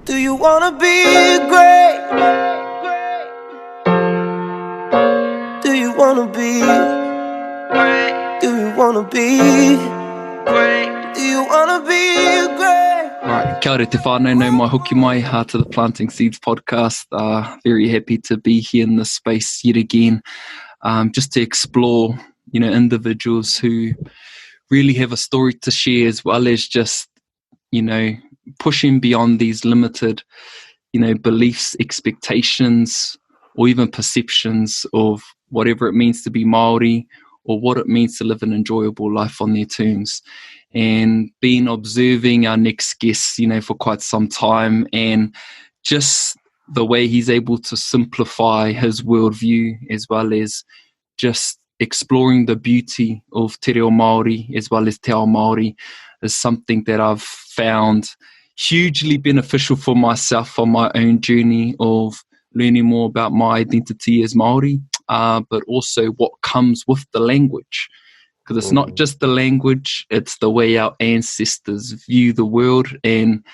Do you wanna be great? Do you wanna be great? Do you wanna be great? Do you wanna be great? Right, kia ora te whānau, no mai hoki mai to the Planting Seeds podcast. Very happy to be here in this space yet again, just to explore, individuals who really have a story to share, as well as just, pushing beyond these limited, beliefs, expectations, or even perceptions of whatever it means to be Māori or what it means to live an enjoyable life on their terms. And been observing our next guest, for quite some time, and just the way he's able to simplify his worldview, as well as just exploring the beauty of Te Reo Māori as well as Te Ao Māori, is something that I've found hugely beneficial for myself on my own journey of learning more about my identity as Māori, but also what comes with the language. Because it's not just the language, it's the way our ancestors view the world, and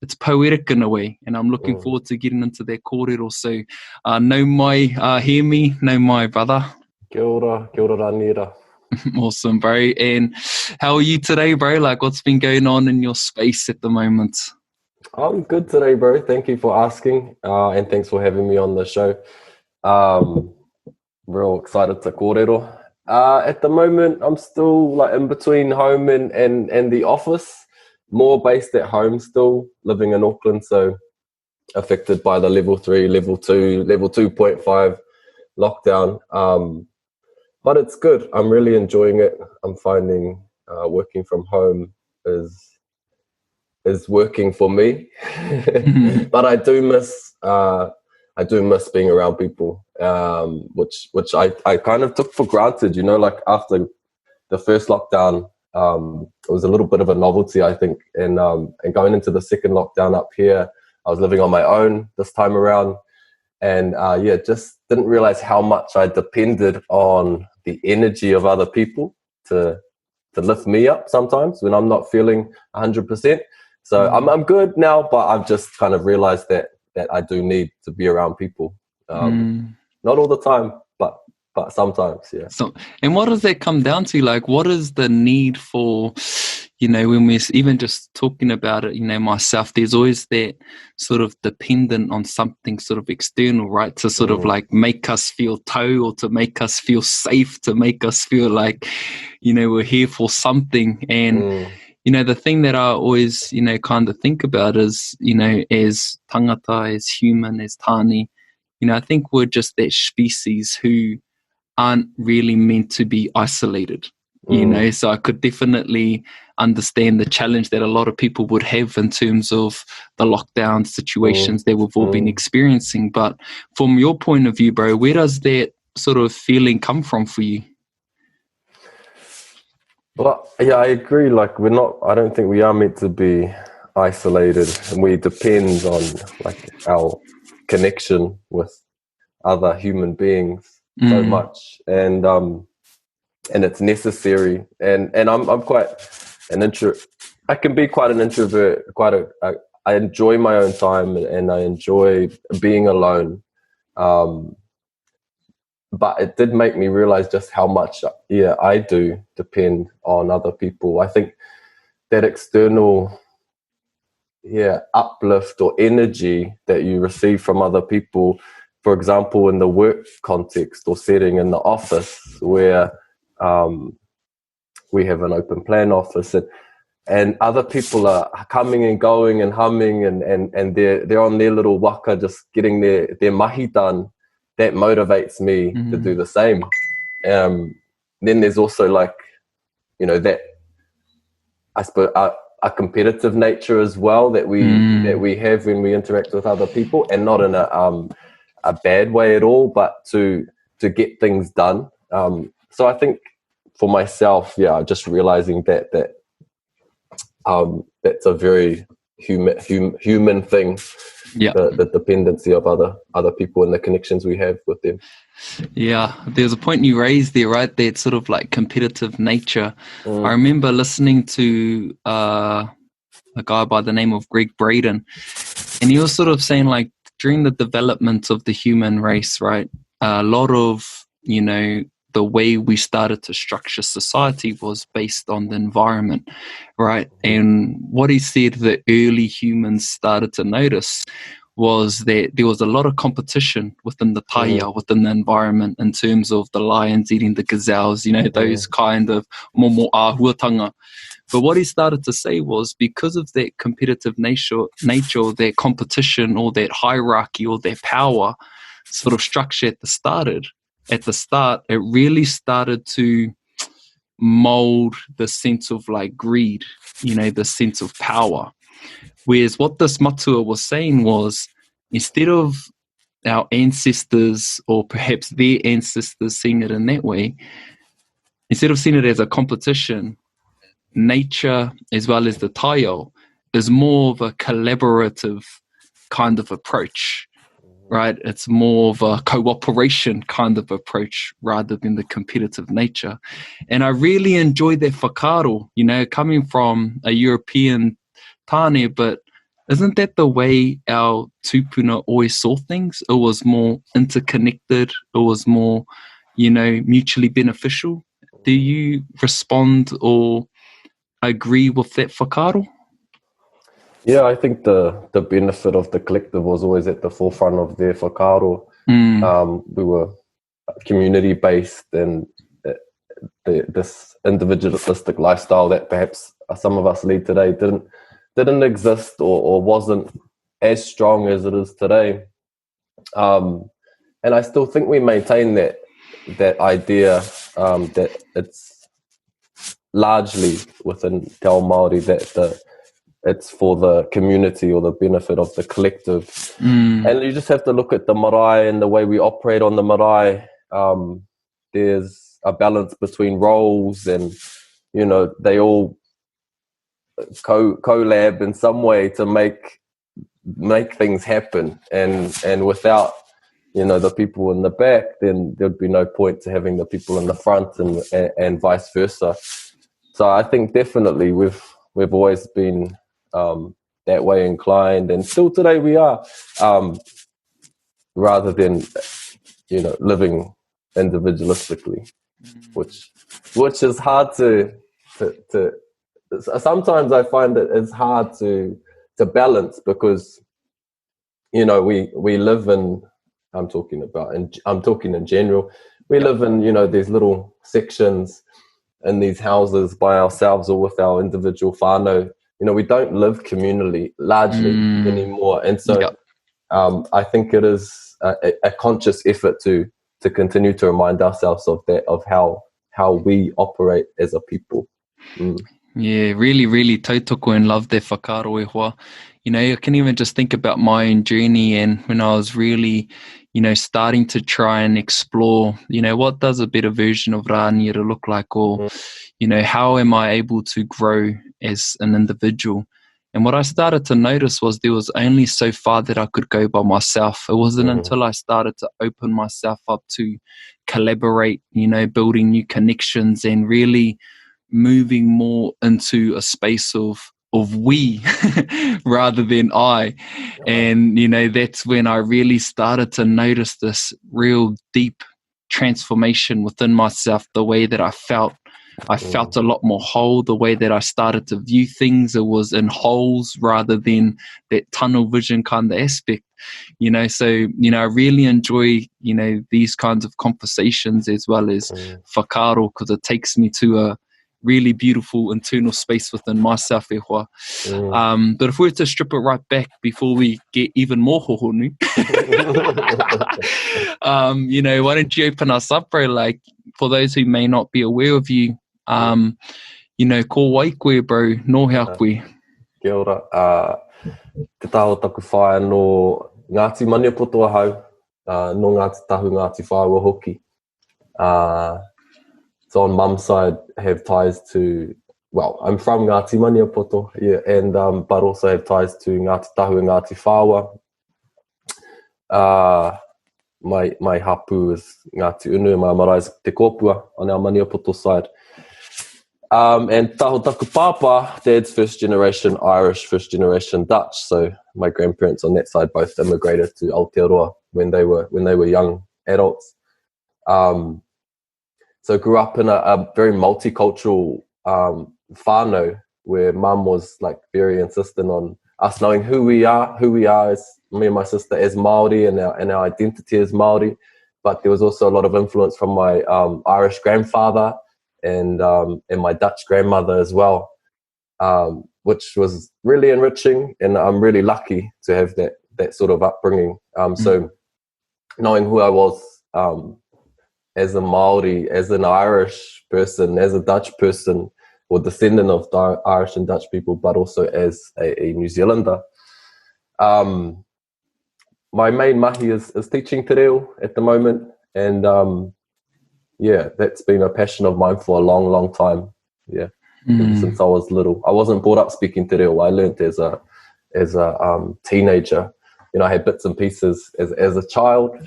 it's poetic in a way. And I'm looking forward to getting into that kōrero. So, no mai, hear me, no mai, brother. Kia ora rānera. Awesome, bro. And how are you today, bro? Like, what's been going on in your space at the moment? I'm good today, bro. Thank you for asking, and thanks for having me on the show. Real excited to kōrero. At the moment, I'm still like in between home and the office, more based at home still, living in Auckland, so affected by the level 3, level 2, level 2.5 lockdown. But it's good. I'm really enjoying it. I'm finding working from home is working for me. But I do miss being around people, which I kind of took for granted, like after the first lockdown, it was a little bit of a novelty, I think. And going into the second lockdown up here, I was living on my own this time around. And just didn't realize how much I depended on the energy of other people to lift me up sometimes when I'm not feeling 100%. So I'm good now, but I've just kind of realized that I do need to be around people. Not all the time, but sometimes, yeah. So, and what does that come down to? Like, what is the need for, when we're even just talking about it, myself, there's always that sort of dependent on something sort of external, right? To sort of like make us feel toe, or to make us feel safe, to make us feel like, we're here for something. And, the thing that I always, kind of think about is, as tangata, as human, as tāne, I think we're just that species who aren't really meant to be isolated, so I could definitely understand the challenge that a lot of people would have in terms of the lockdown situations that we've all been experiencing. But from your point of view, bro, where does that sort of feeling come from for you? Well, yeah, I agree. Like, I don't think we are meant to be isolated, and we depend on like our connection with other human beings so much, and it's necessary. And I'm quite an introvert. I can be quite an introvert. I enjoy my own time, and I enjoy being alone. But it did make me realize just how much, I do depend on other people. I think that external, uplift or energy that you receive from other people, for example, in the work context or setting in the office where we have an open plan office, and other people are coming and going and humming, and they're on their little waka just getting their mahi done. That motivates me to do the same. Then there's also like, that I suppose a competitive nature as well that we have when we interact with other people, and not in a bad way at all, but to get things done. So I think for myself, just realizing that that's a very human thing. Yeah, the dependency of other people and the connections we have with them. Yeah, there's a point you raised there, right? That sort of like competitive nature. I remember listening to a guy by the name of Greg Braden, And he was sort of saying, like, during the development of the human race, right, a lot of, you know, the way we started to structure society was based on the environment, right? And what he said the early humans started to notice was that there was a lot of competition within the taia, within the environment, in terms of the lions eating the gazelles, you know, those kind of momo ahuatanga. But what he started to say was, because of that competitive nature, that competition or that hierarchy or that power sort of structure at the start, it really started to mold the sense of like greed, you know, the sense of power. Whereas what this matua was saying was, instead of our ancestors or perhaps their ancestors seeing it in that way, instead of seeing it as a competition, nature as well as the taio is more of a collaborative kind of approach, right? It's more of a cooperation kind of approach rather than the competitive nature. And I really enjoyed that whakaaro, you know, coming from a European tāne, but isn't that the way our tupuna always saw things? It was more interconnected. It was more, you know, mutually beneficial. Do you respond or agree with that whakaaro? Yeah, I think the benefit of the collective was always at the forefront of their whakaaro. We were community based, and this individualistic lifestyle that perhaps some of us lead today didn't exist or wasn't as strong as it is today. And I still think we maintain that idea that it's largely within Te Ao Māori that it's for the community or the benefit of the collective. And you just have to look at the marae and the way we operate on the marae. There's a balance between roles, and, you know, they all collab in some way to make things happen. And without, you know, the people in the back, then there'd be no point to having the people in the front, and vice versa. So I think definitely we've always been that way inclined, and still today we are, rather than, you know, living individualistically, which is hard to sometimes I find that it's hard to balance, because, you know, we live in, I'm talking in general, we live in, you know, these little sections in these houses by ourselves or with our individual whānau. You know, we don't live communally largely anymore. And so I think it is a conscious effort to continue to remind ourselves of that, of how we operate as a people. Yeah, really, really tautoko, and love that whakaaro e hoa. You know, I can even just think about my own journey, and when I was really, you know, starting to try and explore, you know, what does a better version of Rāniera look like, or, you know, how am I able to grow as an individual? And what I started to notice was there was only so far that I could go by myself. It wasn't until I started to open myself up to collaborate, you know, building new connections and really moving more into a space of we rather than I. And, you know, that's when I really started to notice this real deep transformation within myself, the way that I felt a lot more whole, the way that I started to view things. It was in wholes rather than that tunnel vision kind of aspect, you know. So, you know, I really enjoy, you know, these kinds of conversations as well as whakaaro, because it takes me to a really beautiful internal space within myself e hoa. But if we were to strip it right back before we get even more hohonu, you know, why don't you open us up, bro? Like, for those who may not be aware of you, you know, ko waikoe, bro, no hea koe. Kia ora. Te taho taku whae no Ngāti Maniapoto ahau, no Ngāti Tahu Ngāti Whāua hoki. So on mum's side, I have ties to, well, I'm from Ngāti Maniapoto, yeah, and but also have ties to Ngāti Tahu and Ngāti Whāua. My hapu is Ngāti Unu, my marae is Te Kōpua on our Maniapoto side. And taho taku papa, dad's first generation Irish, first generation Dutch. So my grandparents on that side both immigrated to Aotearoa when they were young adults. So grew up in a very multicultural whānau where mum was like very insistent on us knowing who we are as me and my sister as Māori and our identity as Māori. But there was also a lot of influence from my Irish grandfather and my Dutch grandmother as well, which was really enriching, and I'm really lucky to have that sort of upbringing. So knowing who I was as a Māori, as an Irish person, as a Dutch person, or descendant of Irish and Dutch people, but also as a New Zealander. My main mahi is teaching te reo at the moment, and that's been a passion of mine for a long, long time. Yeah, since I was little. I wasn't brought up speaking te reo. I learned as a teenager. I had bits and pieces as a child,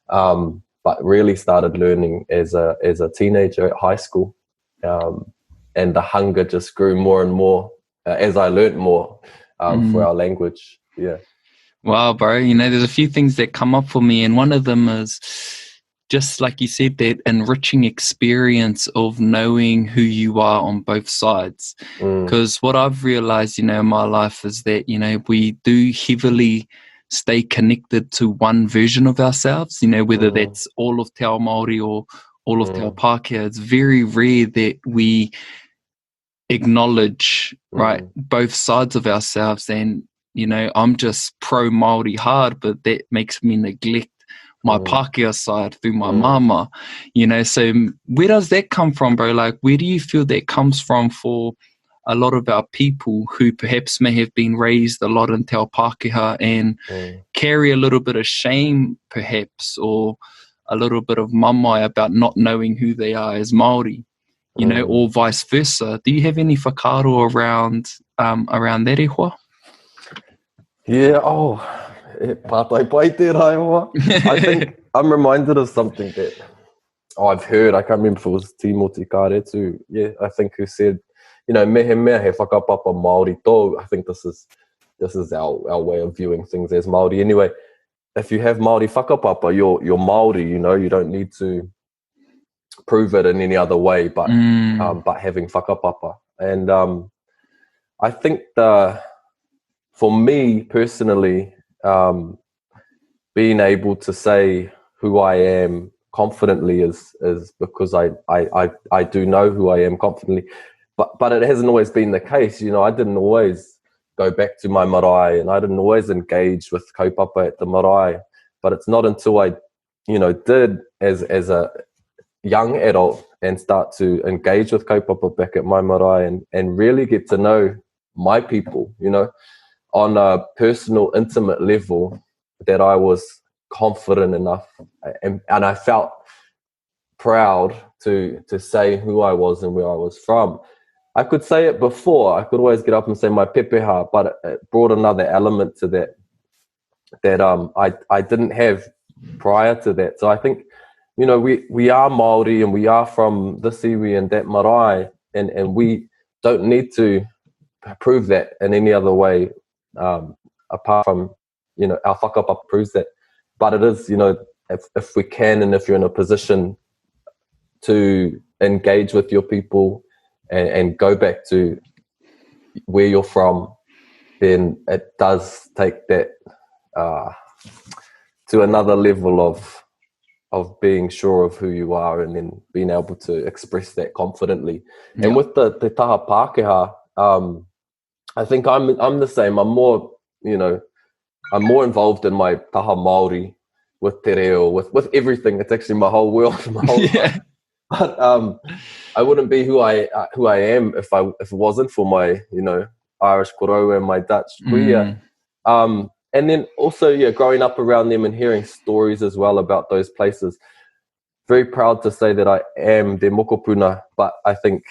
but really started learning as a teenager at high school. And the hunger just grew more and more as I learned more for our language. Yeah. Wow, bro. There's a few things that come up for me, and one of them is just like you said, that enriching experience of knowing who you are on both sides. Because what I've realized, in my life is that, we do heavily stay connected to one version of ourselves, whether that's all of Te Ao Māori or all of Te Ao Pākehā. It's very rare that we acknowledge, right, both sides of ourselves. And I'm just pro Māori hard, but that makes me neglect my Pākehā side through my mama, so where does that come from, bro? Like, where do you feel that comes from for a lot of our people who perhaps may have been raised a lot in Te Ao Pākehā and carry a little bit of shame, perhaps, or a little bit of mamai about not knowing who they are as Māori, or vice versa? Do you have any whakaaro around that ehua? Yeah, pātai pai te raiwa. I think I'm reminded of something that I've heard. I can't remember if it was Timoti Kāretu. Yeah, I think who said, mehe mea he whakapapa Māori tō. I think this is our way of viewing things as Māori. Anyway, if you have Māori whakapapa, you're Māori. You don't need to prove it in any other way, but having whakapapa. And I think for me personally, being able to say who I am confidently is because I do know who I am confidently, but it hasn't always been the case. I didn't always go back to my marae, and I didn't always engage with kaupapa at the marae. But it's not until I, did as a young adult and start to engage with kaupapa back at my marae and really get to know my people, on a personal, intimate level, that I was confident enough and I felt proud to say who I was and where I was from. I could say it before. I could always get up and say my pepeha, but it brought another element to that I didn't have prior to that. So I think, we are Māori and we are from this iwi and that marae, and we don't need to prove that in any other way apart from, our whakapapa proves that. But it is, if we can, and if you're in a position to engage with your people and go back to where you're from, then it does take that to another level of being sure of who you are, and then being able to express that confidently. Yeah. And with the taha Pākehā, I think I'm the same. I'm more, I'm more involved in my taha Māori with te reo, with everything. It's actually my whole world, my whole life. But I wouldn't be who I am if it wasn't for my, Irish korau and my Dutch kuia. And then also, growing up around them and hearing stories as well about those places. Very proud to say that I am de mokopuna, but I think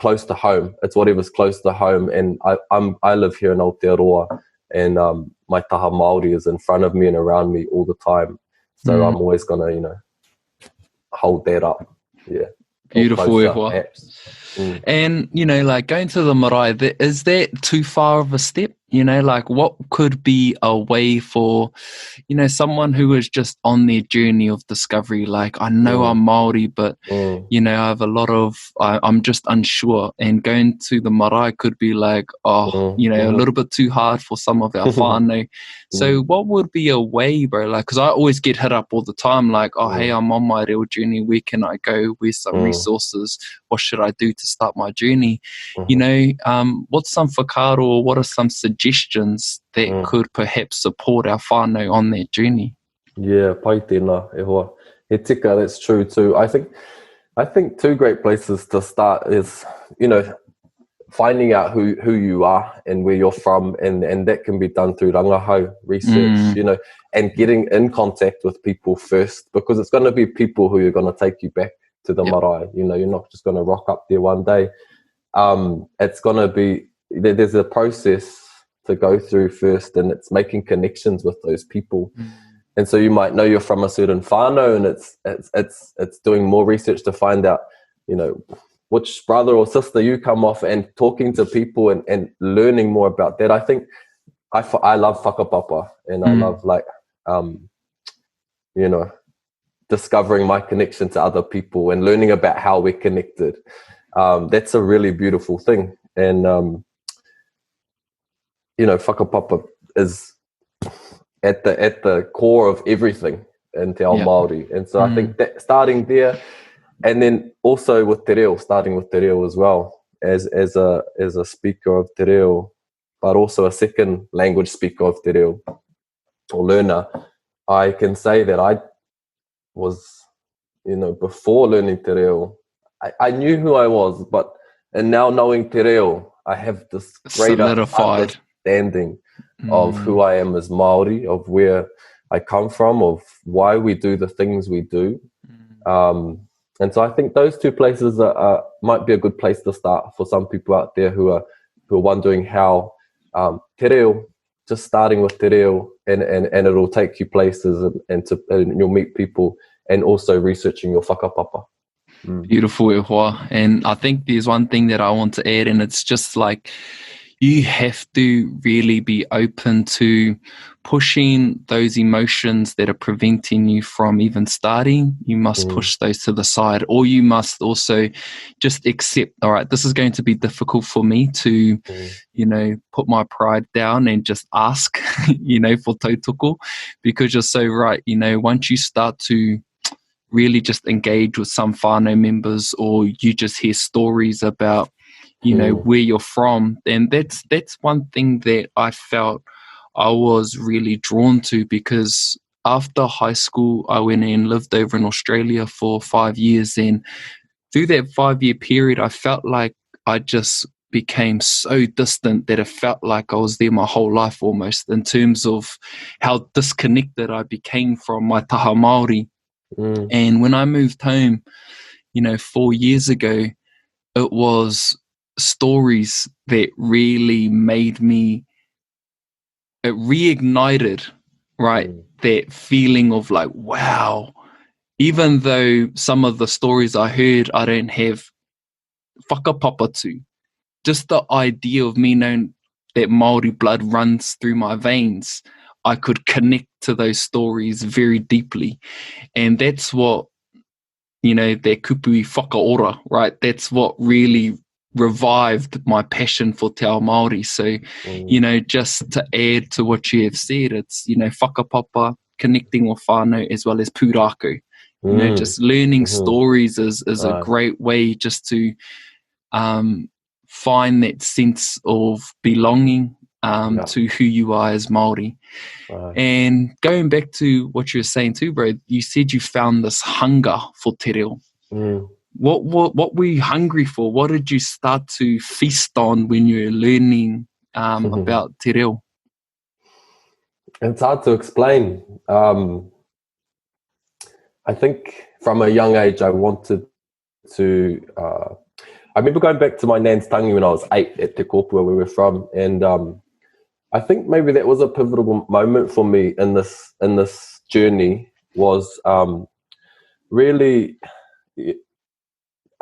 close to home. It's whatever's close to home, and I live here in Aotearoa, and my taha Māori is in front of me and around me all the time. So I'm always gonna, hold that up. Yeah. Beautiful, closer, Ehua. perhaps. And, you know, like going to the marae, is that too far of a step? You know, like what could be a way for, you know, someone who is just on their journey of discovery, like I know I'm Māori, but, you know, I have a lot of, I'm just unsure. And going to the marae could be like, you know, a little bit too hard for some of our whānau. So what would be a way, bro? Like, because I always get hit up all the time, like, oh, hey, I'm on my real journey. Where can I go? Where's some resources? What should I do to start my journey? You know, what's some whakaaro, or what are some suggestions that could perhaps support our whānau on that journey? Yeah, pai tēnā, e hoa. He tika, that's true too. I think two great places to start is, you know, finding out who you are and where you're from, and that can be done through rangahau research, you know, and getting in contact with people first, because it's going to be people who are going to take you back to the marae. You know, you're not just going to rock up there one day. It's going to be, there's a process to go through first, and it's making connections with those people. And so you might know you're from a certain whānau, and it's doing more research to find out, you know, which brother or sister you come off, and talking to people and learning more about that. I think I love whakapapa, and I love, like, you know, discovering my connection to other people and learning about how we're connected. That's a really beautiful thing. And, you know, whakapapa is at the core of everything in Te Ao Māori. And so I think that starting there, and then also with te reo, starting with te reo as well, as a speaker of te reo, but also a second language speaker of te reo, or learner, I can say that I was, you know, before learning te reo, I knew who I was, and now knowing te reo, I have this greater understanding of who I am as Māori, of where I come from, of why we do the things we do. And so I think those two places might be a good place to start for some people out there who are wondering how te reo, just starting with te reo, and it'll take you places, and you'll meet people, and also researching your whakapapa. Beautiful, e hoa. And I think there's one thing that I want to add, and it's just like, you have to really be open to pushing those emotions that are preventing you from even starting. You must push those to the side, or you must also just accept, all right, this is going to be difficult for me to, you know, put my pride down and just ask, you know, for tautoko, because you're so right. You know, once you start to really just engage with some whānau members, or you just hear stories about, you know, where you're from, then that's one thing that I felt I was really drawn to, because after high school, I went and lived over in Australia for 5 years, and through that 5-year period, I felt like I just became so distant that it felt like I was there my whole life almost, in terms of how disconnected I became from my taha Māori. And when I moved home, you know, 4 years ago, it was stories that really made me, it reignited, right, that feeling of like, wow, even though some of the stories I heard I don't have whakapapa to, just the idea of me knowing that Māori blood runs through my veins, I could connect to those stories very deeply. And that's what, you know, that kupu whakaora, right, that's what really revived my passion for Te Ao Māori. So, you know, just to add to what you have said, it's, you know, whakapapa, connecting with whānau, as well as pūrākau. You know, just learning stories is a great way just to find that sense of belonging to who you are as Māori. And going back to what you were saying too, bro, you said you found this hunger for te reo. What were you hungry for? What did you start to feast on when you were learning about te reo? It's hard to explain. I think from a young age, I wanted to... I remember going back to my nan's tangi when I was 8 at Te Kopua, where we're from, and I think maybe that was a pivotal moment for me in this journey, was really...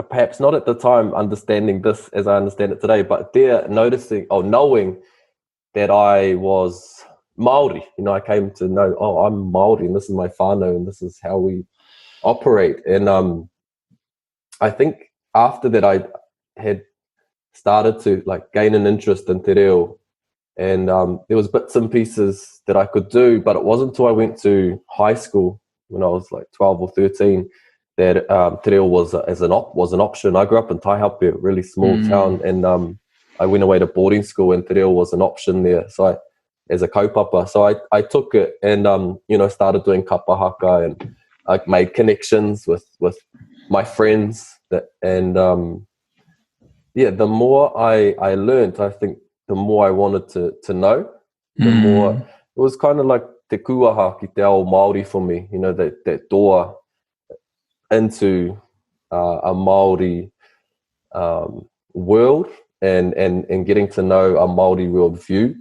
perhaps not at the time understanding this as I understand it today, but there noticing or knowing that I was Maori. You know, I came to know, oh, I'm Maori and this is my whānau and this is how we operate. And I think after that I had started to like gain an interest in te reo, and there was bits and pieces that I could do, but it wasn't until I went to high school when I was like 12 or 13 that te reo was an option. I grew up in Taihape, a really small town, and I went away to boarding school and te reo was an option there. So as a kaupapa, so I took it and started doing kapahaka, and I made connections with my friends the more I learned, I think the more I wanted to know, the more it was kind of like te kuaha ki te ao Māori for me, you know, that door into a Māori world and getting to know a Māori world view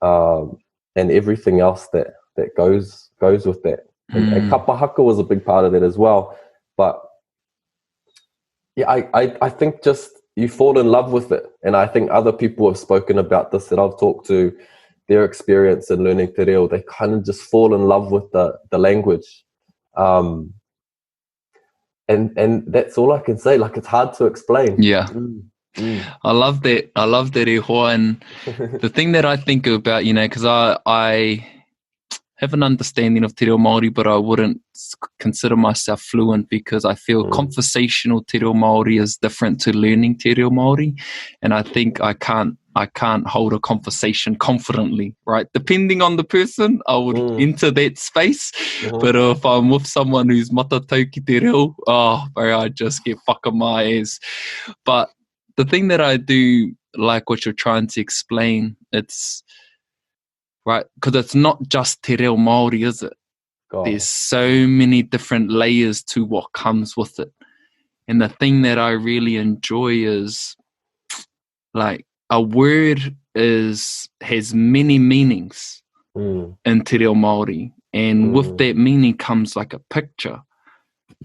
and everything else that goes with that. And kapahaka was a big part of that as well. But yeah, I think just you fall in love with it. And I think other people have spoken about this that I've talked to, their experience in learning te reo. They kind of just fall in love with the language. And that's all I can say. Like, it's hard to explain. Yeah. I love that. I love that, Ihoa. And the thing that I think about, you know, because I have an understanding of te reo Māori, but I wouldn't consider myself fluent because I feel conversational te reo Māori is different to learning te reo Māori. And I think I can't hold a conversation confidently, right? Depending on the person, I would enter that space. But if I'm with someone who's matatau ki te reo, I just get whakamai ass. But the thing that I do like what you're trying to explain, it's right, because it's not just te reo Māori, is it? God. There's so many different layers to what comes with it. And the thing that I really enjoy is, like, a word has many meanings in te reo Māori. And with that meaning comes like a picture.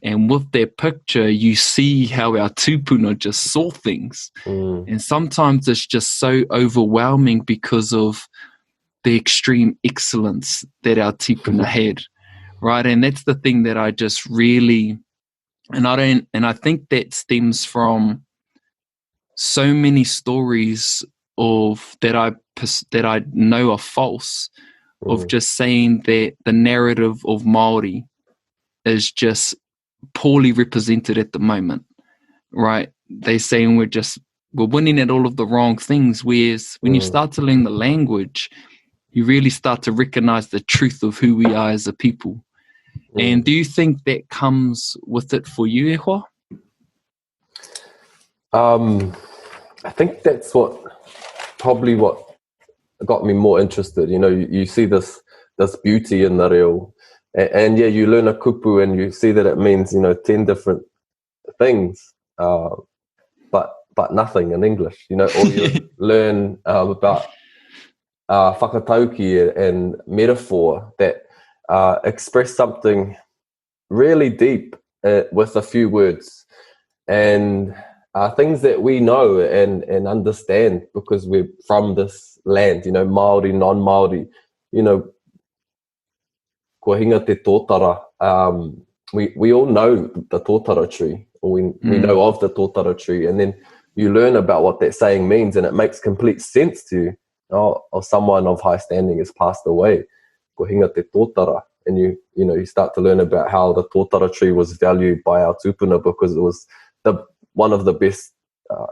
And with that picture, you see how our tupuna just saw things. And sometimes it's just so overwhelming because of the extreme excellence that our tupuna had, right? And that's the thing that I just really, and I think that stems from so many stories that I know are false, of just saying that the narrative of Māori is just poorly represented at the moment, right? They're saying we're winning at all of the wrong things, whereas when you start to learn the language, you really start to recognize the truth of who we are as a people. And do you think that comes with it for you, Ihoa? I think that's probably what got me more interested. You know, you see this beauty in the reo, and yeah, you learn a kupu and you see that it means, 10 different things, but nothing in English, or you learn about whakatauki and metaphor that express something really deep with a few words, and things that we know and understand because we're from this land, Māori, non-Māori, kua hinga te tōtara. We all know the tōtara tree, or we know of the tōtara tree, and then you learn about what that saying means, and it makes complete sense to you. Or someone of high standing has passed away, kua hinga te tōtara, and you start to learn about how the tōtara tree was valued by our tupuna because it was one of the best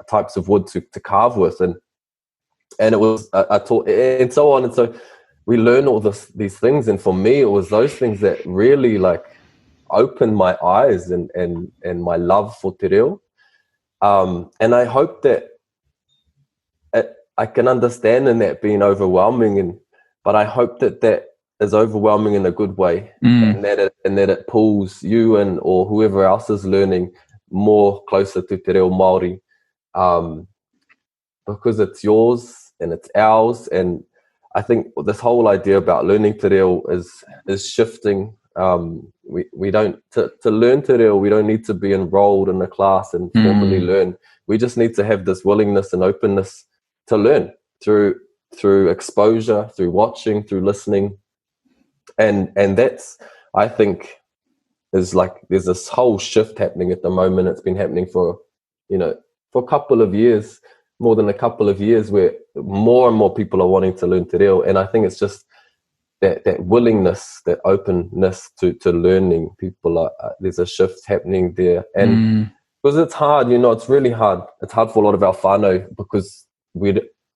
types of wood to carve with, and it was and so on. And so we learn all these things, and for me, it was those things that really like opened my eyes and my love for te reo. And I hope that I can understand in that being overwhelming, but I hope that is overwhelming in a good way, and that it pulls you in or whoever else is learning more closer to te reo Māori, because it's yours and it's ours. And I think this whole idea about learning te reo is shifting we don't to learn te reo, we don't need to be enrolled in a class and formally learn. We just need to have this willingness and openness to learn through exposure, through watching, through listening, and that's, I think, is like there's this whole shift happening at the moment. It's been happening for a couple of years, more than a couple of years, where more and more people are wanting to learn te reo, and I think it's just that willingness, that openness to learning. People are there's a shift happening there, and because it's hard, it's really hard. It's hard for a lot of our whānau because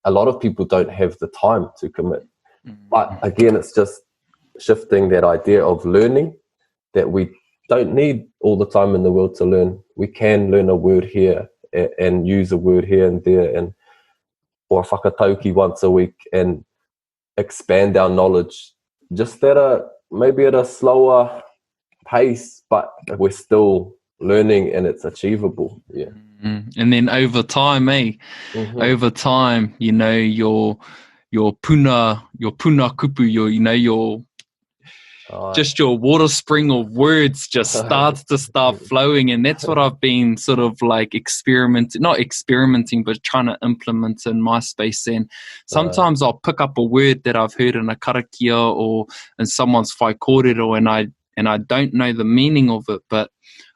a lot of people don't have the time to commit. But again, it's just shifting that idea of learning, that we don't need all the time in the world to learn. We can learn a word here and use a word here and there, and or a whakatauki once a week, and expand our knowledge just maybe at a slower pace, but we're still learning and it's achievable. Yeah. And then over time, over time, your puna kupu, your just your water spring of words just starts to start flowing. And that's what I've been sort of like not experimenting, but trying to implement in my space. And sometimes I'll pick up a word that I've heard in a karakia or in someone's whai kōrero, and I don't know the meaning of it, but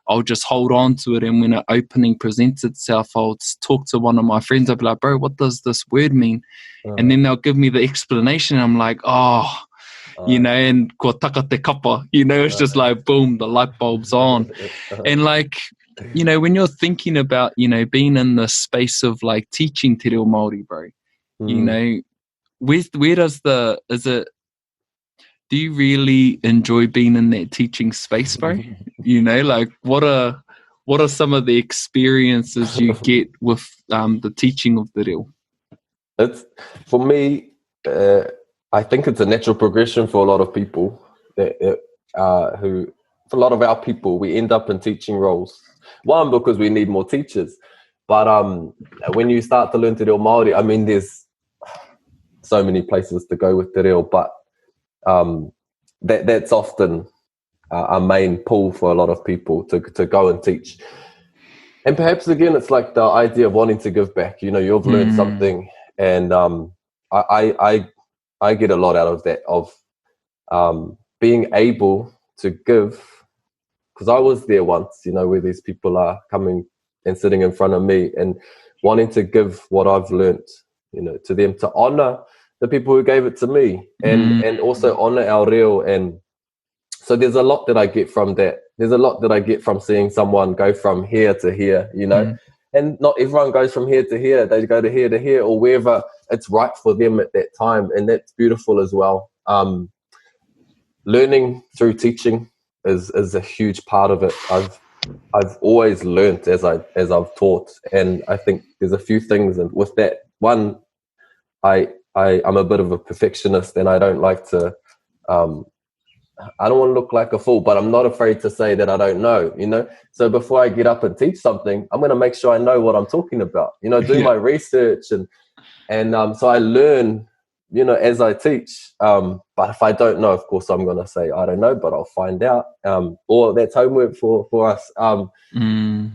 I'll just hold on to it. And when an opening presents itself, I'll talk to one of my friends. I'll be like, bro, what does this word mean? And then they'll give me the explanation. I'm like, and ko taka te kapa, it's just like, boom, the light bulb's on. And like, when you're thinking about, being in the space of like teaching te reo Māori, bro, where does do you really enjoy being in that teaching space, bro? Like what are some of the experiences you get with the teaching of te reo? It's, for me, I think it's a natural progression for a lot of people for a lot of our people, we end up in teaching roles. One, because we need more teachers. But when you start to learn te reo Māori, I mean, there's so many places to go with te reo, but that's often a main pull for a lot of people to go and teach. And perhaps, again, it's like the idea of wanting to give back. You've learned something, and I get a lot out of that, of being able to give, because I was there once, where these people are coming and sitting in front of me and wanting to give what I've learnt, to them, to honour the people who gave it to me, and also honour our reo. And so there's a lot that I get from that. There's a lot that I get from seeing someone go from here to here, and not everyone goes from here to here. They go to here or wherever it's right for them at that time, and that's beautiful as well. Learning through teaching is a huge part of it. I've always learnt as I've taught, and I think there's a few things, and with that, one, I'm a bit of a perfectionist, and I don't like to I don't want to look like a fool, but I'm not afraid to say that I don't know, So before I get up and teach something, I'm going to make sure I know what I'm talking about, do my research, and so I learn, as I teach. But if I don't know, of course, I'm going to say, I don't know, but I'll find out. Or that's homework for us. So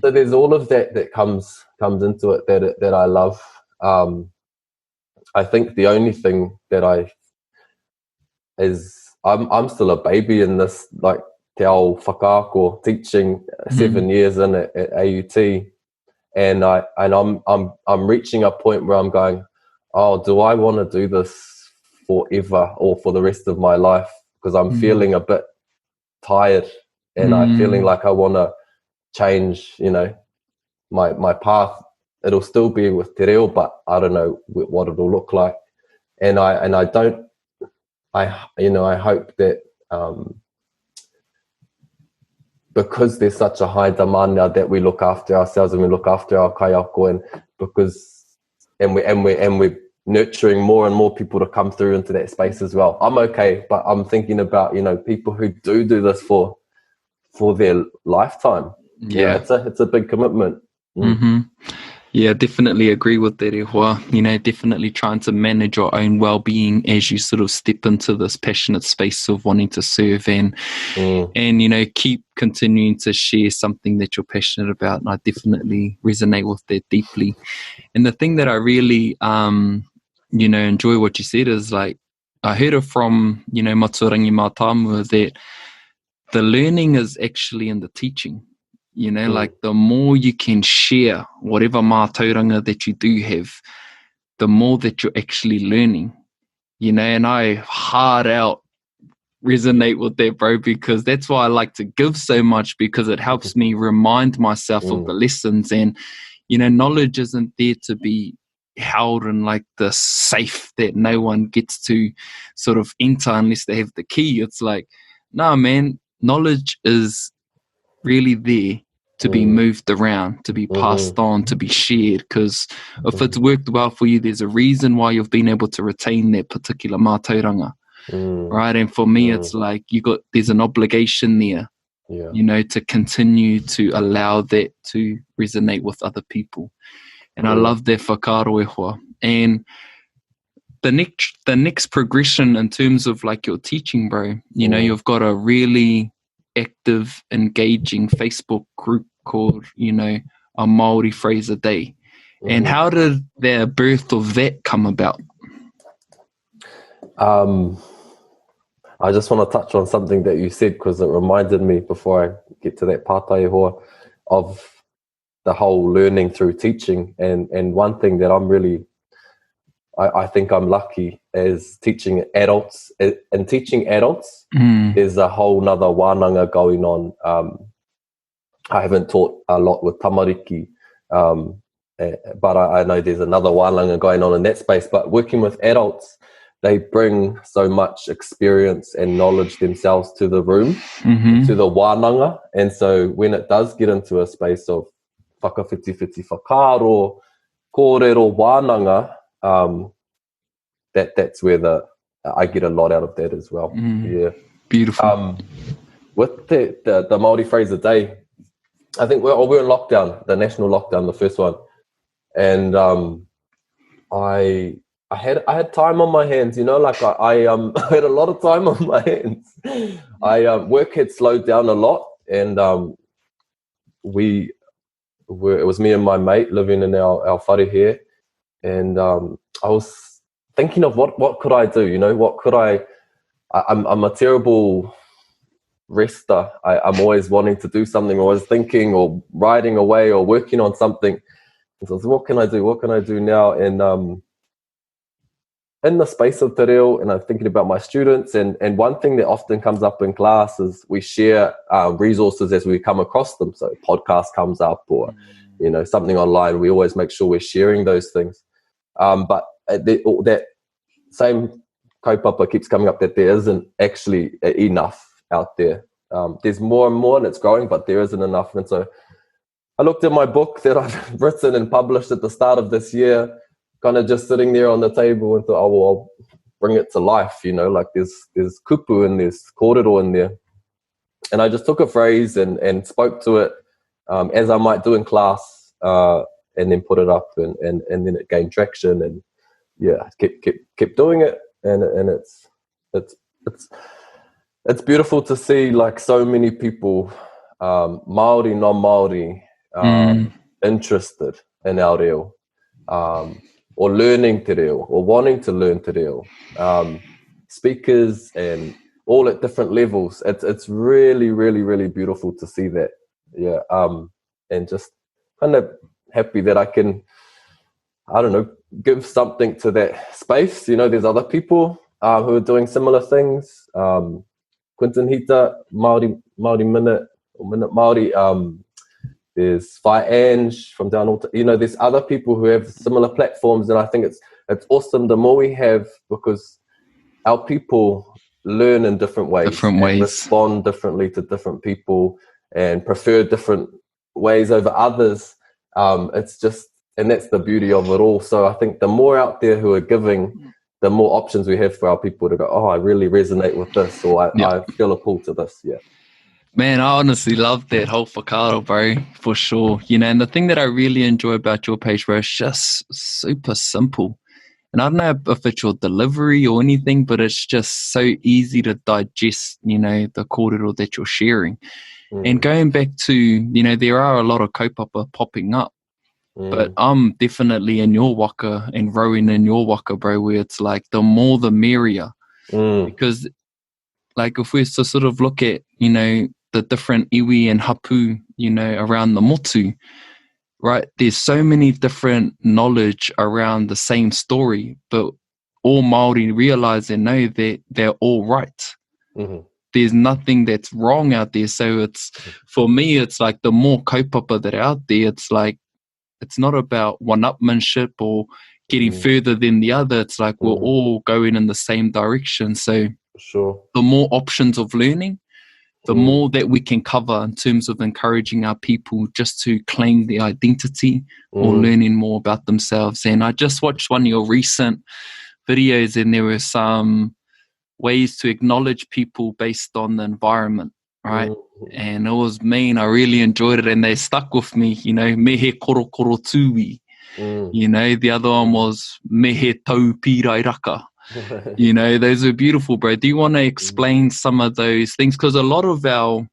there's all of that comes into it that I love. I think the only thing that I'm still a baby in this, like te ao whakaako, teaching 7 years in at AUT, and I'm reaching a point where I'm going, do I want to do this forever or for the rest of my life? Because I'm feeling a bit tired, and I'm feeling like I want to change, my path. It'll still be with te reo, but I don't know what it'll look like, and I hope that because there's such a high demand now, that we look after ourselves and we look after our kaiako, and we're nurturing more and more people to come through into that space as well. I'm okay, but I'm thinking about people who do this for their lifetime. Yeah, it's a big commitment. Yeah, definitely agree with that, Ehua. Definitely trying to manage your own well-being as you sort of step into this passionate space of wanting to serve and keep continuing to share something that you're passionate about. And I definitely resonate with that deeply. And the thing that I really, enjoy what you said is like, I heard it from, Matsurangi Mātāmua that the learning is actually in the teaching. Like the more you can share whatever mātauranga that you do have, the more that you're actually learning, and I hard out resonate with that, bro, because that's why I like to give so much, because it helps me remind myself of the lessons. And, knowledge isn't there to be held in like the safe that no one gets to sort of enter unless they have the key. It's like, nah, man, knowledge is really there to be moved around, to be passed on, to be shared, because if it's worked well for you, there's a reason why you've been able to retain that particular mātauranga, right? And for me, it's like there's an obligation there, to continue to allow that to resonate with other people. And I love that whakaro ehua. And the next progression in terms of like your teaching, bro, you've got a really active, engaging Facebook group called, A Māori Phrase a Day. And how did the birth of that come about? I just want to touch on something that you said, because it reminded me, before I get to that pātai hoa, of the whole learning through teaching. And one thing that I'm really, I think I'm lucky, is teaching adults. And teaching adults is a whole nother wānanga going on. I haven't taught a lot with tamariki, but I know there's another wānanga going on in that space. But working with adults, they bring so much experience and knowledge themselves to the room, to the wānanga. And so when it does get into a space of whakawhiti whakaaro, kōrero wānanga, that's where I get a lot out of that as well. Yeah, beautiful. With the Māori Phrase a Day, I think we're in lockdown, the national lockdown, the first one, and I had time on my hands. Like I had a lot of time on my hands. Work had slowed down a lot, and it was me and my mate living in our whare here, and I was thinking of what could I do? What could I'm a terrible rester. I'm always wanting to do something, always thinking or writing away or working on something. And so I was, what can I do? What can I do now? And in the space of te reo, and I'm thinking about my students, and one thing that often comes up in class is we share resources as we come across them. So a podcast comes up, or something online. We always make sure we're sharing those things. But that same kaupapa keeps coming up, that there isn't actually enough out there. There's more and more, and it's growing, but there isn't enough. And so I looked at my book that I've written and published at the start of this year, kind of just sitting there on the table, and thought, oh, well, I'll bring it to life, like there's kupu and there's kōrero in there. And I just took a phrase and spoke to it as I might do in class, and then put it up, and then it gained traction, and kept doing it, and it's beautiful to see like so many people, Māori, non-Māori, interested in our reo, or learning te reo, or wanting to learn te reo, speakers, and all at different levels. It's really, really, really beautiful to see that. And just kind of happy that I can, give something to that space. There's other people who are doing similar things. Quinton Hita, Māori Minute, or Minute Māori. There's Whai Ange from down Alta. There's other people who have similar platforms, and I think it's awesome the more we have, because our people learn in different ways. Respond differently to different people, and prefer different ways over others. It's just, and that's the beauty of it all. So I think the more out there who are giving, the more options we have for our people to go, oh, I really resonate with this, or I feel a pull to this. Yeah. Man, I honestly love that whole whakaaro, bro, for sure. You know, and the thing that I really enjoy about your page, bro, is just super simple. And I don't know if it's your delivery or anything, but it's just so easy to digest, you know, the kōrero that you're sharing. And going back to, you know, there are a lot of kaupapa popping up, but I'm definitely in your waka and rowing in your waka, bro, where it's like the more the merrier. Because, like, if we're to sort of look at, you know, the different iwi and hapu, you know, around the motu, right? There's so many different knowledge around the same story, but all Māori realize and know that they're all right. There's nothing that's wrong out there. So it's, for me, it's like the more kaupapa that are out there, it's like, it's not about one-upmanship or getting further than the other. It's like we're all going in the same direction. So the more options of learning, the more that we can cover in terms of encouraging our people just to claim their identity or learning more about themselves. And I just watched one of your recent videos, and there were some ways to acknowledge people based on the environment, right? And it was mean. I really enjoyed it, and they stuck with me, you know, mehe koro koro tui. You know, the other one was mehe tau pirai raka. You know, those are beautiful, bro. Do you want to explain some of those things? Because a lot of our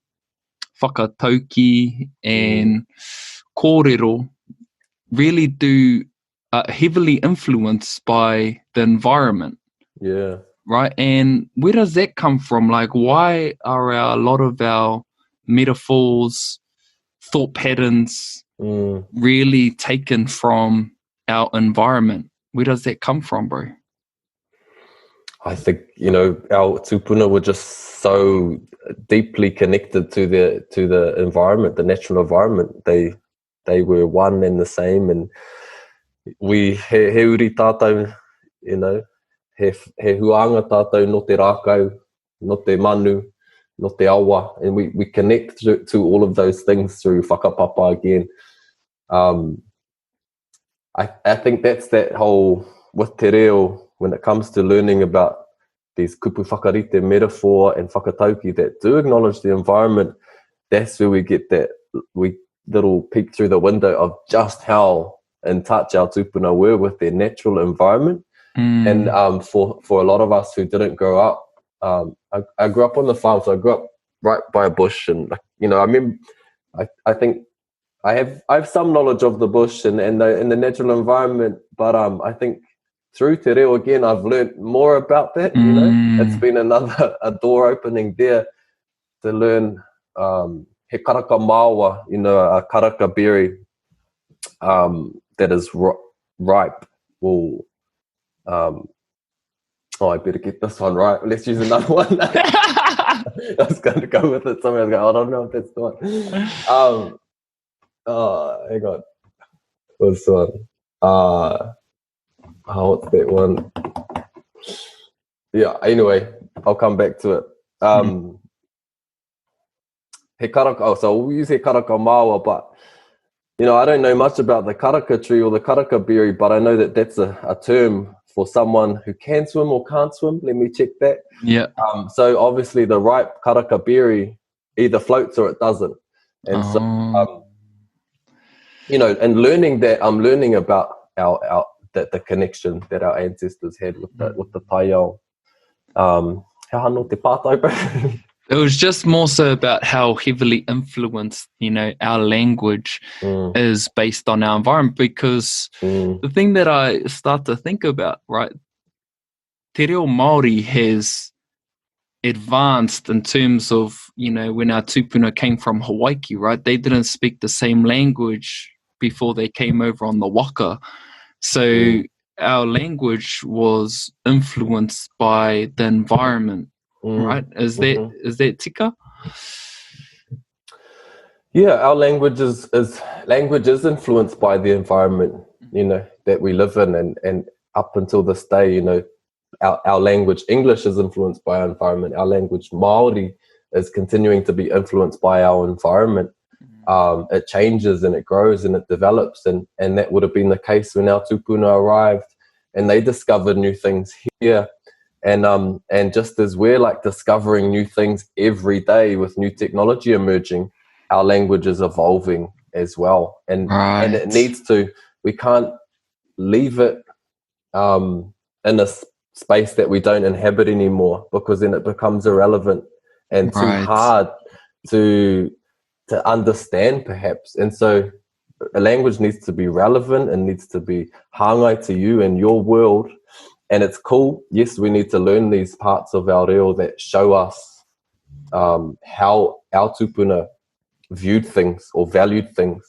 whakatauki and kōrero really do heavily influenced by the environment. Yeah. Right? And where does that come from? Like, why are a lot of our metaphors, thought patterns really taken from our environment? Where does that come from, bro? I think, you know, our tupuna were just so deeply connected to the environment, the natural environment. They were one and the same, and we he uri tātou, you know, he huanga tātou no te rākau, no te manu, no te awa, and we connect to all of those things through whakapapa again. I think that's that whole, with te reo, when it comes to learning about these kupu whakarite metaphor and whakatauki that do acknowledge the environment, that's where we get that little peek through the window of just how in touch our tupuna were with their natural environment. And for a lot of us who didn't grow up, I grew up on the farm, so I grew up right by a bush, and, you know, I remember, I think I have some knowledge of the bush and the natural environment, but I think through te reo again, I've learned more about that. You know, it's been a door opening there to learn he karaka māua, you know, a karaka berry that is ripe. Will I better get this one right. Let's use another one. I was going to go with it. Somebody was going, I don't know if that's the one. Hang on. What's the one? What's that one? Yeah, anyway, I'll come back to it. He karaka, so we use he karaka māua, but, you know, I don't know much about the karaka tree or the karaka berry, but I know that that's a term for someone who can swim or can't swim. Let me check that. Yeah. So obviously the ripe karaka berry either floats or it doesn't. And so, you know, and learning that, I'm learning about our the connection that our ancestors had with the taiao. He hano te pātai, bro? It was just more so about how heavily influenced, you know, our language is based on our environment. Because the thing that I start to think about, right, te reo Māori has advanced in terms of, you know, when our tupuna came from Hawaii, right, they didn't speak the same language before they came over on the waka. So our language was influenced by the environment. Right? Is that tika? Yeah, our language is influenced by the environment, you know, that we live in, and up until this day, you know, our language English is influenced by our environment. Our language Māori is continuing to be influenced by our environment. It changes and it grows and it develops, and that would have been the case when our tupuna arrived and they discovered new things here. And just as we're like discovering new things every day with new technology emerging, our language is evolving as well, and it needs to. We can't leave it in a space that we don't inhabit anymore, because then it becomes irrelevant and too hard to understand, perhaps. And so a language needs to be relevant and needs to be hangai to you and your world. And it's cool. Yes, we need to learn these parts of our reo that show us how our tupuna viewed things or valued things.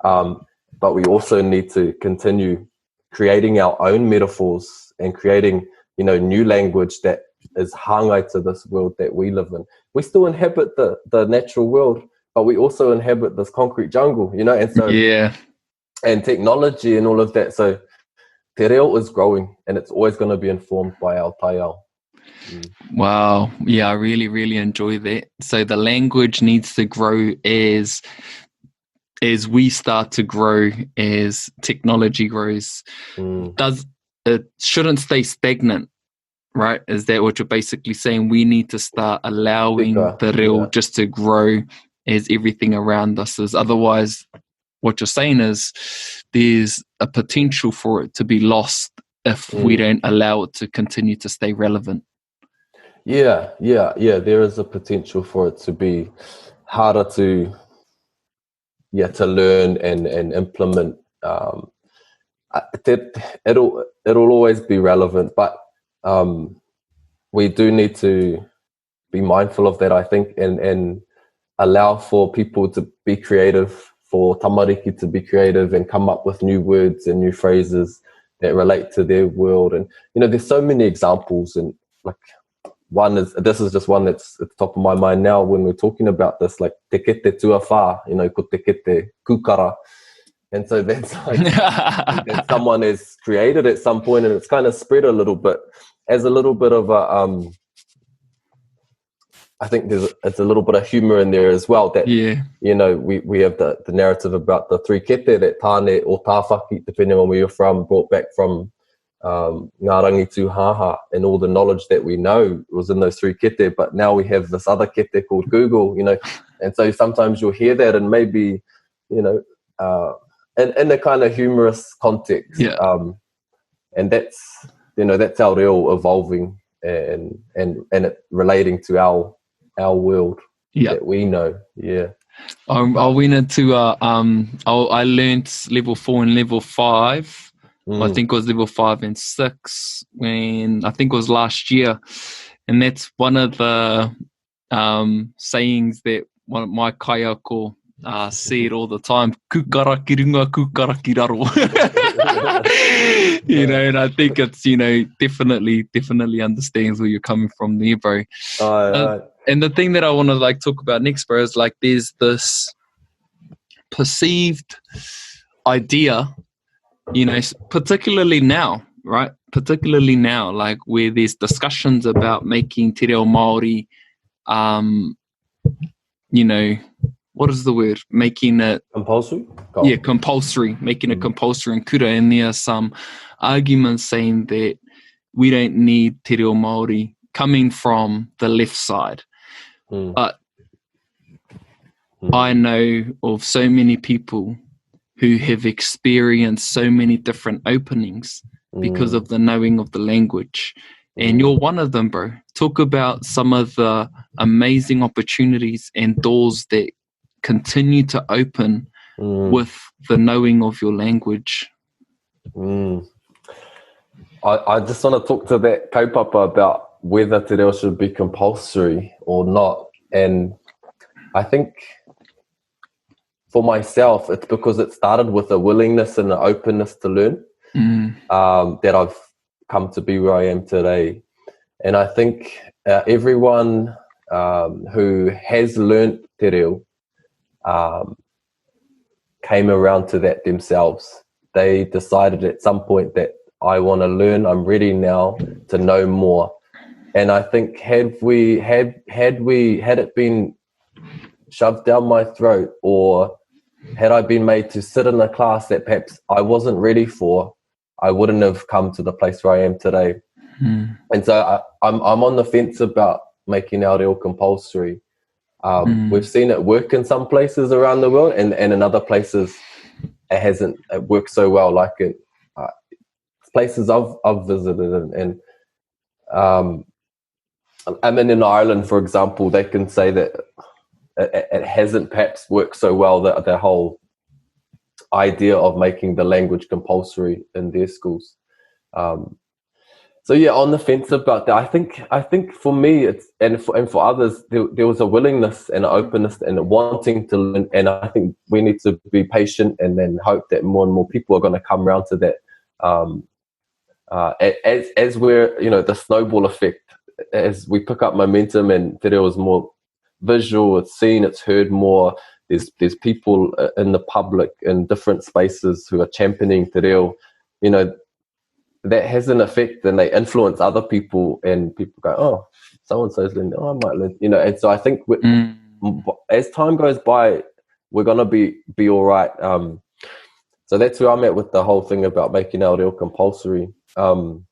But we also need to continue creating our own metaphors and creating, new language that is hangai to this world that we live in. We still inhabit the natural world, but we also inhabit this concrete jungle, and so and technology and all of that. So te reo is growing, and it's always going to be informed by our taiao. Wow. Yeah, I really, really enjoy that. So the language needs to grow as we start to grow, as technology grows. It shouldn't stay stagnant, right? Is that what you're basically saying? We need to start allowing the reo just to grow as everything around us is. Otherwise, what you're saying is there's a potential for it to be lost if we don't allow it to continue to stay relevant. Yeah. There is a potential for it to be harder to learn and implement. It'll always be relevant, but we do need to be mindful of that, I think, and allow for people to be creative, for tamariki to be creative and come up with new words and new phrases that relate to their world. And there's so many examples, and like this is just one that's at the top of my mind now when we're talking about this, like te kete tuawha, ko te kete kukara. And so that's like that someone has created at some point, and it's kind of spread a little bit as a little bit of a I think it's a little bit of humor in there as well, that we have the narrative about the three kete that tāne or tāwhaki, depending on where you're from, brought back from Ngā Rangi Tūhaha, and all the knowledge that we know was in those three kete. But now we have this other kete called Google, and so sometimes you'll hear that, and maybe in a kind of humorous context, and that's that's our reo evolving and it relating to our world that we know. I went into I learned level 4 and level 5. I think it was level 5 and 6 when I think it was last year, and that's one of the sayings that one of my kaiako say it all the time: kukara ki runga, kukara ki raro. And I think it's definitely understands where you're coming from there, bro. And the thing that I want to talk about next, bro, is there's this perceived idea, particularly now, right? Particularly now, where there's discussions about making te reo Māori, what is the word? Making it compulsory? Compulsory. Making it compulsory in kura. And there are some arguments saying that we don't need te reo Māori coming from the left side. But I know of so many people who have experienced so many different openings because of the knowing of the language. And you're one of them, bro. Talk about some of the amazing opportunities and doors that continue to open with the knowing of your language. I just want to talk to that kaupapa about whether te reo should be compulsory or not. And I think for myself, it's because it started with a willingness and an openness to learn that I've come to be where I am today. And I think everyone who has learnt te reo came around to that themselves. They decided at some point that I want to learn, I'm ready now to know more. And I think had it been shoved down my throat, or had I been made to sit in a class that perhaps I wasn't ready for, I wouldn't have come to the place where I am today. And so I'm on the fence about making our reo compulsory. We've seen it work in some places around the world, and in other places it worked so well. Like places I've visited, and I mean, in Ireland, for example, they can say that it hasn't perhaps worked so well, that the whole idea of making the language compulsory in their schools. So yeah, on the fence about that. I think for me, it's and for others, there was a willingness and an openness and a wanting to learn. And I think we need to be patient and then hope that more and more people are going to come around to that. As we're, the snowball effect, as we pick up momentum and te reo is more visual, it's seen, it's heard more. There's people in the public in different spaces who are championing te reo, that has an effect, and they influence other people, and people go, oh, so-and-so's learning, I might learn, and so I think as time goes by, we're going to be all right. So that's where I'm at with the whole thing about making our reo compulsory. I've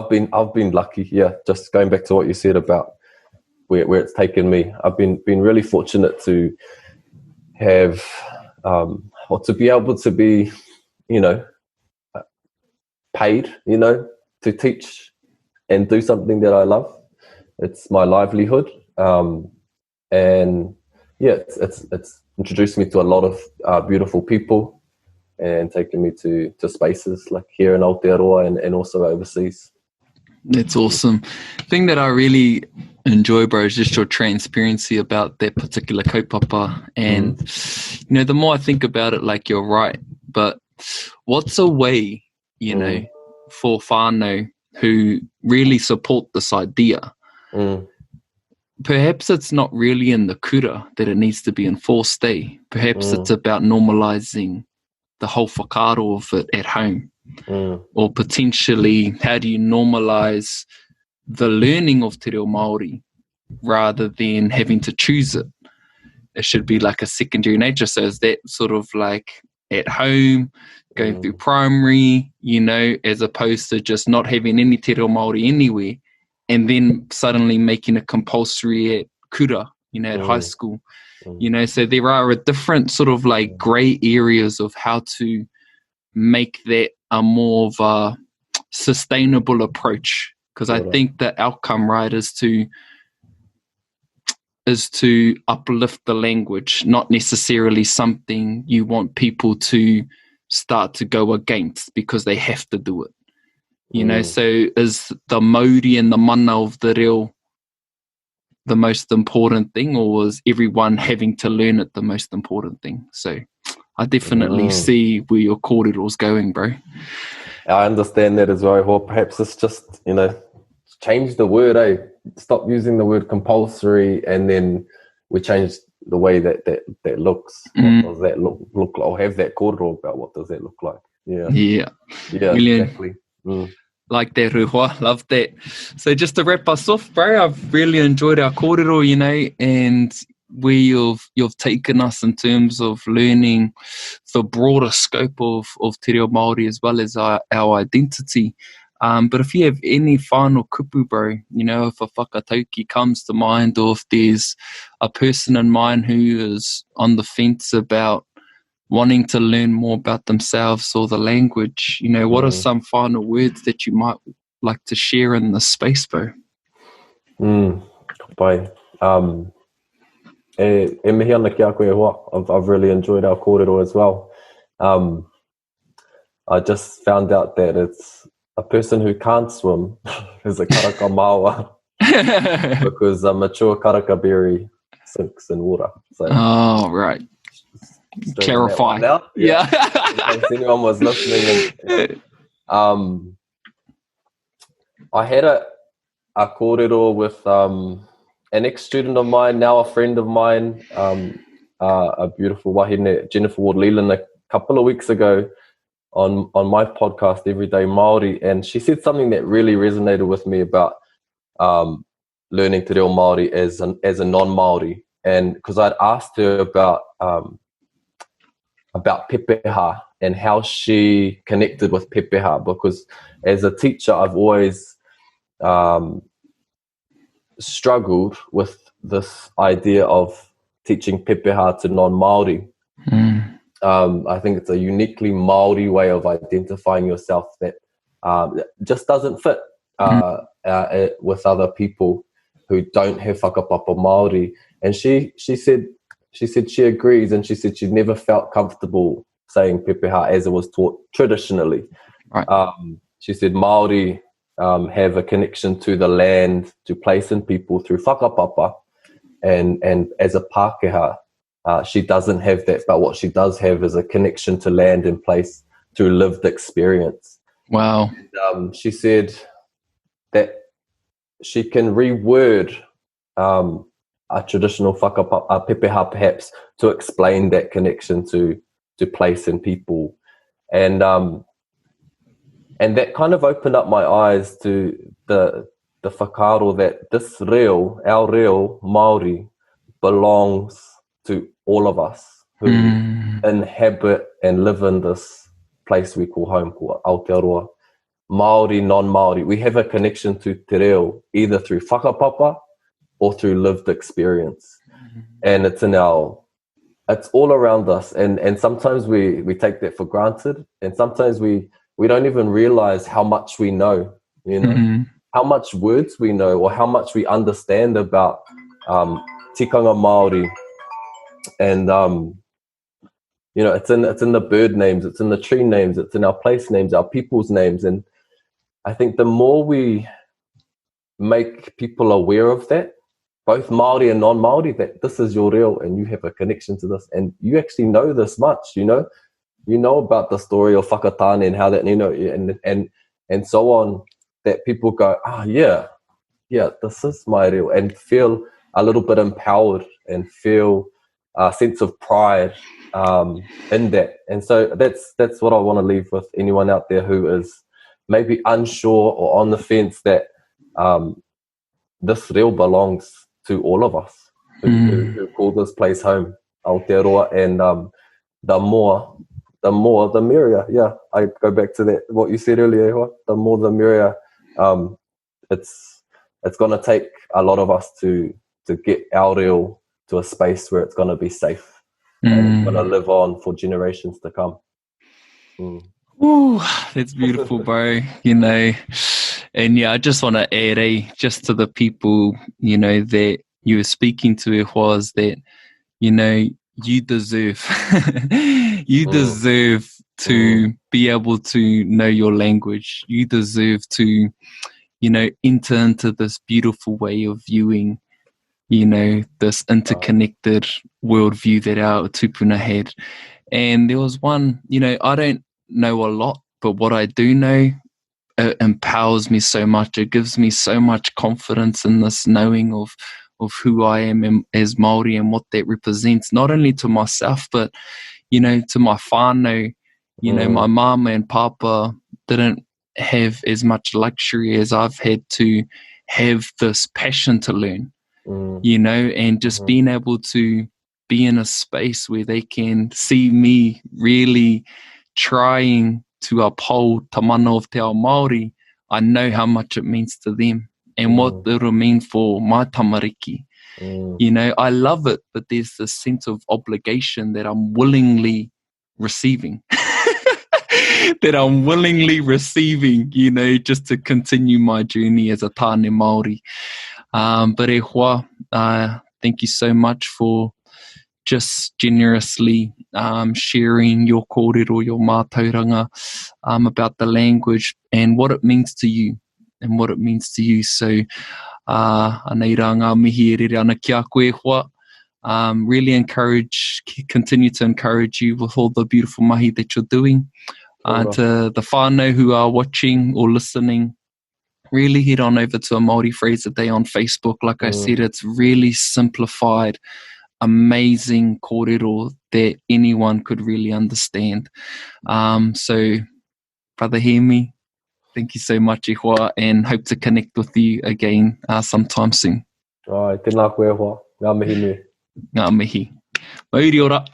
been lucky, just going back to what you said about where it's taken me. I've been really fortunate to have, or to be able to be, paid, to teach and do something that I love. It's my livelihood, and it's introduced me to a lot of beautiful people and taken me to spaces like here in Aotearoa and also overseas. That's awesome. The thing that I really enjoy, bro, is just your transparency about that particular kaupapa. And, the more I think about it, like, you're right. But what's a way, for whānau who really support this idea? Perhaps it's not really in the kura that it needs to be enforced, Perhaps it's about normalizing the whole whakaaro of it at home. Or potentially, how do you normalize the learning of te reo Māori rather than having to choose it? It should be like a secondary nature. So is that sort of like at home, going through primary, as opposed to just not having any te reo Māori anywhere, and then suddenly making it compulsory at kura, at high school. So there are a different sort of like grey areas of how to make that a more of a sustainable approach, because I think the outcome, right, is to uplift the language, not necessarily something you want people to start to go against because they have to do it. So is the mauri and the mana of the reo the most important thing, or is everyone having to learn it the most important thing? So I definitely see where your kōrero's going, bro. I understand that as well. Or perhaps it's just, change the word, Stop using the word compulsory, and then we change the way that looks. What does that look like? Or have that kōrero about what does that look like? Yeah, exactly. Like that, Ruhua. Love that. So just to wrap us off, bro, I've really enjoyed our kōrero, and where you've taken us in terms of learning the broader scope of te reo Māori as well as our identity. But if you have any final kupu, bro, if a whakatauki comes to mind, or if there's a person in mind who is on the fence about wanting to learn more about themselves or the language, what are some final words that you might like to share in this space, bro? Bye. E mihi ana ki a koe hoa. I've really enjoyed our kōrero as well. I just found out that it's a person who can't swim is a karaka māua because a mature karaka berry sinks in water. So, right. Clarify. Yeah. In case anyone was listening. I had a kōrero with an ex-student of mine, now a friend of mine, a beautiful wahine, Jennifer Ward-Leland, a couple of weeks ago on my podcast, Everyday Māori, and she said something that really resonated with me about learning te reo Māori as a non-Māori, and because I'd asked her about pepeha and how she connected with pepeha, because as a teacher, I've always struggled with this idea of teaching pepeha to non-Māori. I think it's a uniquely Māori way of identifying yourself that just doesn't fit with other people who don't have whakapapa Māori. And she said she agrees, and she said she never felt comfortable saying pepeha as it was taught traditionally. Right. She said Māori have a connection to the land, to place and people through whakapapa, and as a Pākehā, she doesn't have that, but what she does have is a connection to land and place through lived experience. Wow. And, she said that she can reword a traditional pepeha perhaps to explain that connection to place and people. And that kind of opened up my eyes to the whakaaro that this reo, our reo, Māori, belongs to all of us who inhabit and live in this place we call home, called Aotearoa. Māori, non-Māori, we have a connection to te reo either through whakapapa or through lived experience. And it's all around us. And sometimes we take that for granted, and sometimes we don't even realize how much we know, how much words we know, or how much we understand about tikanga Māori. And it's in the bird names, it's in the tree names, it's in our place names, our people's names. And I think the more we make people aware of that, both Māori and non-Māori, that this is your reo and you have a connection to this, and you actually know this much, you know about the story of whakatane and how that, and so on, that people go, yeah, this is my reo, and feel a little bit empowered and feel a sense of pride in that. And so that's what I want to leave with anyone out there who is maybe unsure or on the fence, that this reo belongs to all of us who call this place home, Aotearoa. And the more the merrier. Yeah, I go back to that, what you said earlier, the more the merrier. It's going to take a lot of us to get our reo to a space where it's going to be safe and it's going to live on for generations to come. Ooh, that's beautiful, bro. And yeah, I just want to add just to the people, that you were speaking to, it was that, you deserve, deserve to be able to know your language. You deserve to, enter into this beautiful way of viewing, this interconnected worldview that our tupuna had. And there was one, I don't know a lot, but what I do know, it empowers me so much. It gives me so much confidence in this knowing of who I am as Māori and what that represents, not only to myself, but, to my whānau. My mama and papa didn't have as much luxury as I've had to have this passion to learn, and just being able to be in a space where they can see me really trying to uphold te mana of te ao Māori. I know how much it means to them and what it'll mean for my tamariki. I love it, but there's this sense of obligation that I'm willingly receiving. Just to continue my journey as a tāne Māori. But e hoa, thank you so much for just generously sharing your kōrero, your mātauranga, about the language and what it means to you. So, anei rā ngā mihi e rere ana ki a koe e hoa. Really continue to encourage you with all the beautiful mahi that you're doing. To the whānau who are watching or listening, really head on over to A Māori Phrase a Day on Facebook. Like I said, it's really simplified, amazing kōrero that anyone could really understand. So, Brother Hemi, thank you so much, e hoa, and hope to connect with you again sometime soon. Tēnā koe e hoa. Ngā mihi nui. Ngā mihi. Mauri ora.